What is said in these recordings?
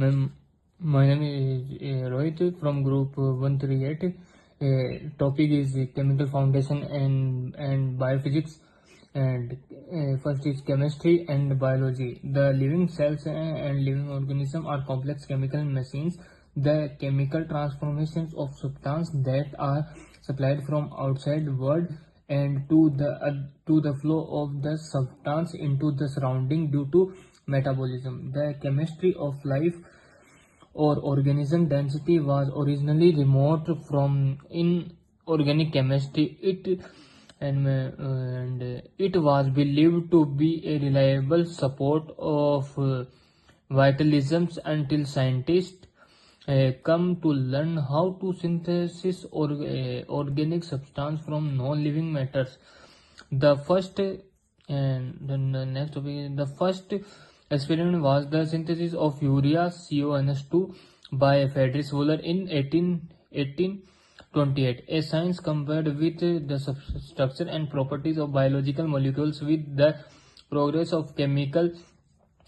Ma'am, my name is Rohit from Group 138. Topic is chemical foundation and biophysics. And first is chemistry and biology. The living cells and living organisms are complex chemical machines. The chemical transformations of substance that are supplied from outside world and to the flow of the substance into the surrounding due to metabolism. The chemistry of life or organism density was originally remote from inorganic chemistry. And it was believed to be a reliable support of vitalisms until scientists come to learn how to synthesize organic substance from non-living matters. The first and then the next topic, the first experiment was the synthesis of urea CONS2 by Friedrich Wöhler in 1828. A science compared with the structure and properties of biological molecules with the progress of chemical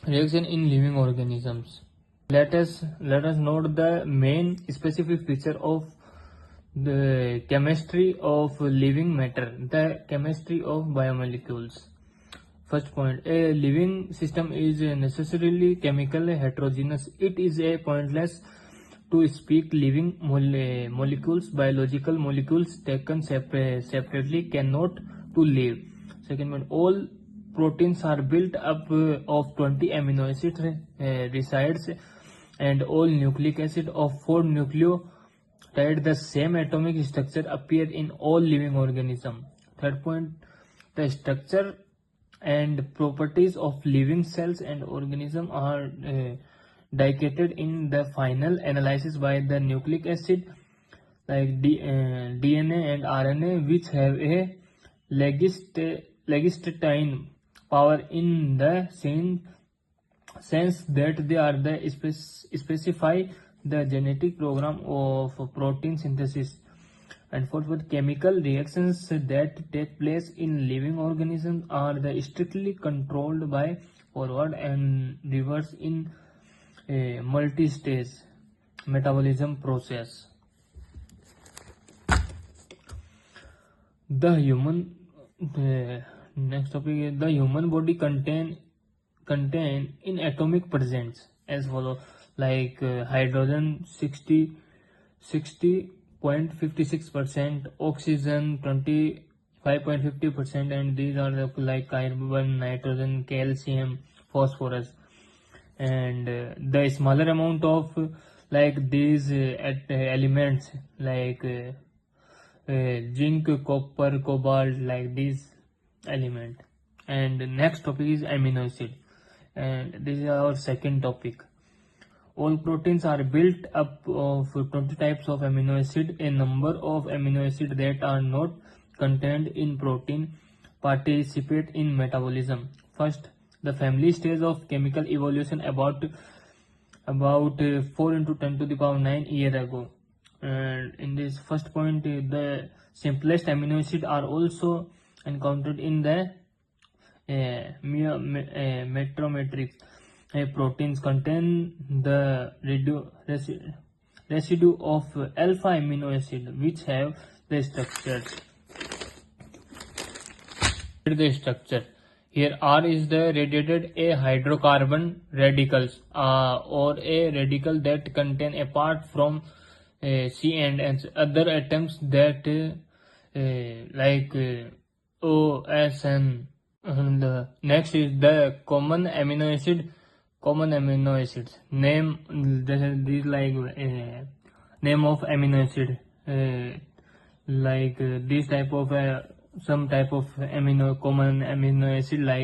reaction in living organisms. Let us note the main specific feature of the chemistry of living matter, the chemistry of biomolecules. First point, a living system is necessarily chemically heterogeneous. It is a pointless to speak living molecules. Biological molecules taken separately cannot to live. Second point, all proteins are built up of 20 amino acid resides, and all nucleic acid of 4 nucleotides. The same atomic structure appear in all living organisms. Third point, the structure and properties of living cells and organisms are dictated in the final analysis by the nucleic acid like DNA and RNA, which have a legislative power in the same sense that they are the specify the genetic program of protein synthesis. And fourth, chemical reactions that take place in living organisms are strictly controlled by forward and reverse in a multi-stage metabolism process. Next topic is the human body contain in atomic presence as follows, like hydrogen 60.56%, oxygen 25.50%, and these are like carbon, nitrogen, calcium, phosphorus. And the smaller amount of like these elements like zinc, copper, cobalt, like these element. And next topic is amino acid, and this is our second topic. All proteins are built up of 20 types of amino acid. A number of amino acids that are not contained in protein participate in metabolism. First, the family stage of chemical evolution about 4 into 10 to the power 9 years ago. And in this first point, the simplest amino acids are also encountered in the metrometrics. Proteins contain the residue of alpha amino acid, which have the structure. Here R is the radiated a hydrocarbon radicals or a radical that contain apart from C and other atoms that like OSN. And the next is the common amino acids. Name these like name of amino acid like this type of some type of common amino acid like